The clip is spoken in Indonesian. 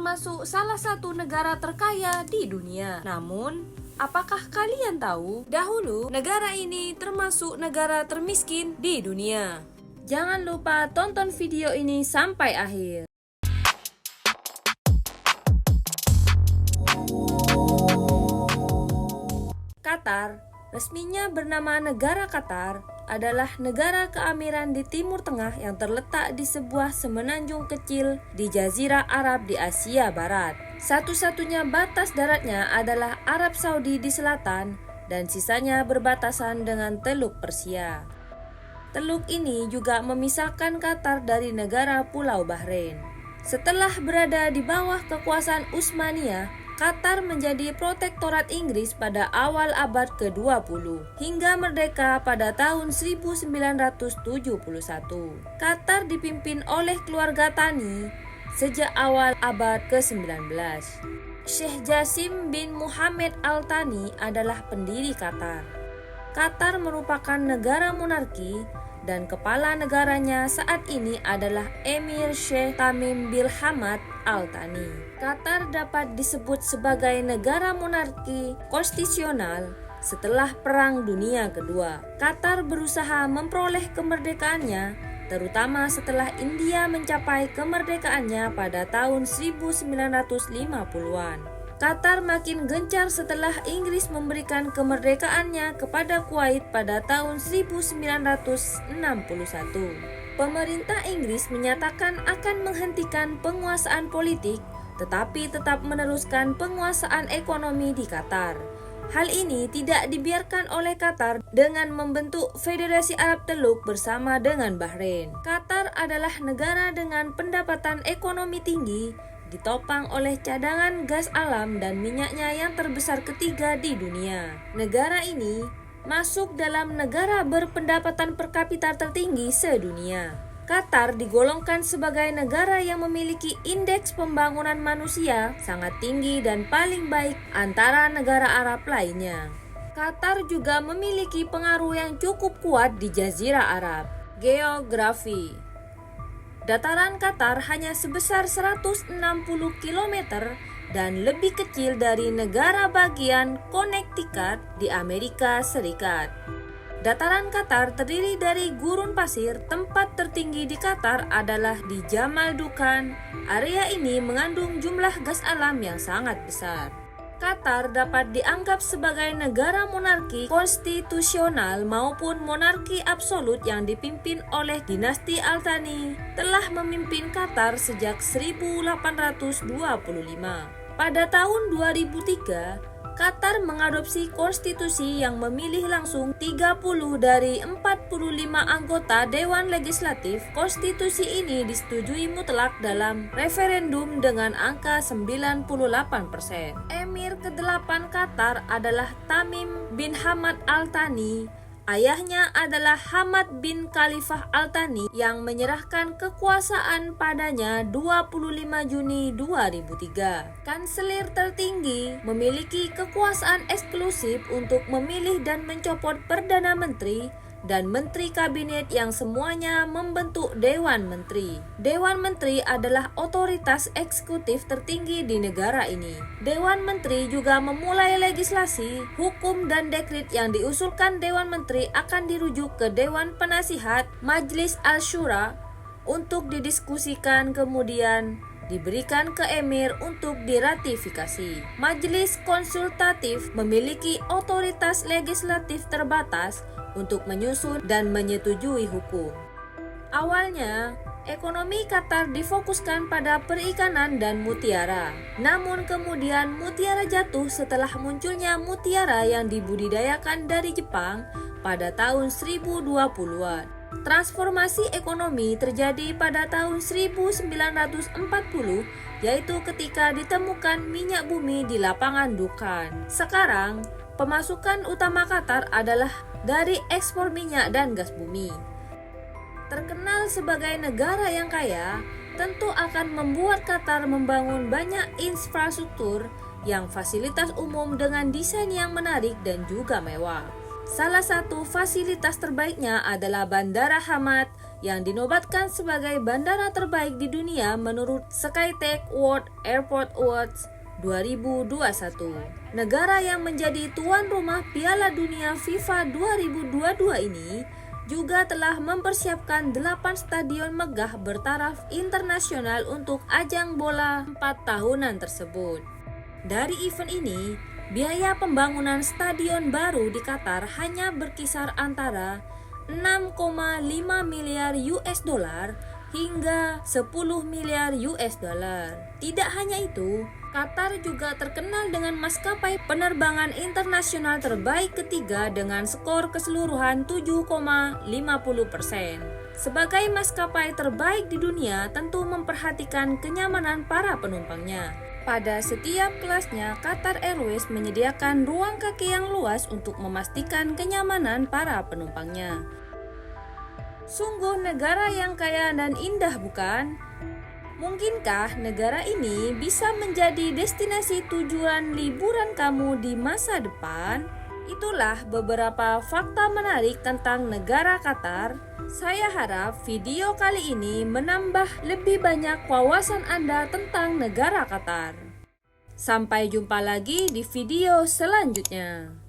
termasuk salah satu negara terkaya di dunia. Namun, apakah kalian tahu, dahulu negara ini termasuk negara termiskin di dunia? Jangan lupa tonton video ini sampai akhir. Qatar, resminya bernama Negara Qatar, adalah negara keamiran di Timur Tengah yang terletak di sebuah semenanjung kecil di Jazirah Arab di Asia Barat. Satu-satunya batas daratnya adalah Arab Saudi di selatan dan sisanya berbatasan dengan Teluk Persia. Teluk ini juga memisahkan Qatar dari negara Pulau Bahrain. Setelah berada di bawah kekuasaan Utsmaniyah, Qatar menjadi protektorat Inggris pada awal abad ke-20 hingga merdeka pada tahun 1971. Qatar dipimpin oleh keluarga Thani sejak awal abad ke-19. Sheikh Jassim bin Mohammed Al Thani adalah pendiri Qatar. Qatar merupakan negara monarki dan kepala negaranya saat ini adalah Emir Sheikh Tamim bin Hamad Al Thani. Qatar dapat disebut sebagai negara monarki konstitusional setelah Perang Dunia Kedua. Qatar berusaha memperoleh kemerdekaannya, terutama setelah India mencapai kemerdekaannya pada tahun 1950-an. Qatar makin gencar setelah Inggris memberikan kemerdekaannya kepada Kuwait pada tahun 1961. Pemerintah Inggris menyatakan akan menghentikan penguasaan politik, tetapi tetap meneruskan penguasaan ekonomi di Qatar. Hal ini tidak dibiarkan oleh Qatar dengan membentuk Federasi Arab Teluk bersama dengan Bahrain. Qatar adalah negara dengan pendapatan ekonomi tinggi, ditopang oleh cadangan gas alam dan minyaknya yang terbesar ketiga di dunia. Negara ini masuk dalam negara berpendapatan per kapita tertinggi sedunia. Qatar digolongkan sebagai negara yang memiliki indeks pembangunan manusia sangat tinggi dan paling baik antara negara Arab lainnya. Qatar juga memiliki pengaruh yang cukup kuat di Jazirah Arab. Geografi: dataran Qatar hanya sebesar 160 km dan lebih kecil dari negara bagian Connecticut di Amerika Serikat. Dataran Qatar terdiri dari gurun pasir. Tempat tertinggi di Qatar adalah di Jamal Dukhan. Area ini mengandung jumlah gas alam yang sangat besar. Qatar dapat dianggap sebagai negara monarki konstitusional maupun monarki absolut yang dipimpin oleh dinasti Al Thani, telah memimpin Qatar sejak 1825. Pada tahun 2003, Qatar mengadopsi konstitusi yang memilih langsung 30 dari 45 anggota Dewan Legislatif. Konstitusi ini disetujui mutlak dalam referendum dengan angka 98%. Emir ke-8 Qatar adalah Tamim bin Hamad Al Thani. Ayahnya adalah Hamad bin Khalifah Al Thani yang menyerahkan kekuasaan padanya 25 Juni 2003. Kanselir tertinggi memiliki kekuasaan eksklusif untuk memilih dan mencopot Perdana Menteri dan Menteri Kabinet yang semuanya membentuk Dewan Menteri. Dewan Menteri adalah otoritas eksekutif tertinggi di negara ini. Dewan Menteri juga memulai legislasi, hukum dan dekret yang diusulkan Dewan Menteri akan dirujuk ke Dewan Penasihat Majlis Al-Syura untuk didiskusikan, kemudian diberikan ke Emir untuk diratifikasi. Majelis konsultatif memiliki otoritas legislatif terbatas untuk menyusun dan menyetujui hukum. Awalnya, ekonomi Qatar difokuskan pada perikanan dan mutiara. Namun kemudian mutiara jatuh setelah munculnya mutiara yang dibudidayakan dari Jepang pada tahun 1020-an. Transformasi ekonomi terjadi pada tahun 1940, yaitu ketika ditemukan minyak bumi di lapangan Dukhan. Sekarang, pemasukan utama Qatar adalah dari ekspor minyak dan gas bumi. Terkenal sebagai negara yang kaya, tentu akan membuat Qatar membangun banyak infrastruktur yang fasilitas umum dengan desain yang menarik dan juga mewah. Salah satu fasilitas terbaiknya adalah Bandara Hamad yang dinobatkan sebagai bandara terbaik di dunia menurut Skytrax World Airport Awards 2021. Negara yang menjadi tuan rumah Piala Dunia FIFA 2022 ini juga telah mempersiapkan 8 stadion megah bertaraf internasional untuk ajang bola 4 tahunan tersebut. Dari event ini, biaya pembangunan stadion baru di Qatar hanya berkisar antara 6,5 miliar US dollar hingga 10 miliar US dollar. Tidak hanya itu, Qatar juga terkenal dengan maskapai penerbangan internasional terbaik ketiga dengan skor keseluruhan 7,50%. Sebagai maskapai terbaik di dunia, tentu memperhatikan kenyamanan para penumpangnya. Pada setiap kelasnya, Qatar Airways menyediakan ruang kaki yang luas untuk memastikan kenyamanan para penumpangnya. Sungguh negara yang kaya dan indah, bukan? Mungkinkah negara ini bisa menjadi destinasi tujuan liburan kamu di masa depan? Itulah beberapa fakta menarik tentang negara Qatar. Saya harap video kali ini menambah lebih banyak wawasan Anda tentang negara Qatar. Sampai jumpa lagi di video selanjutnya.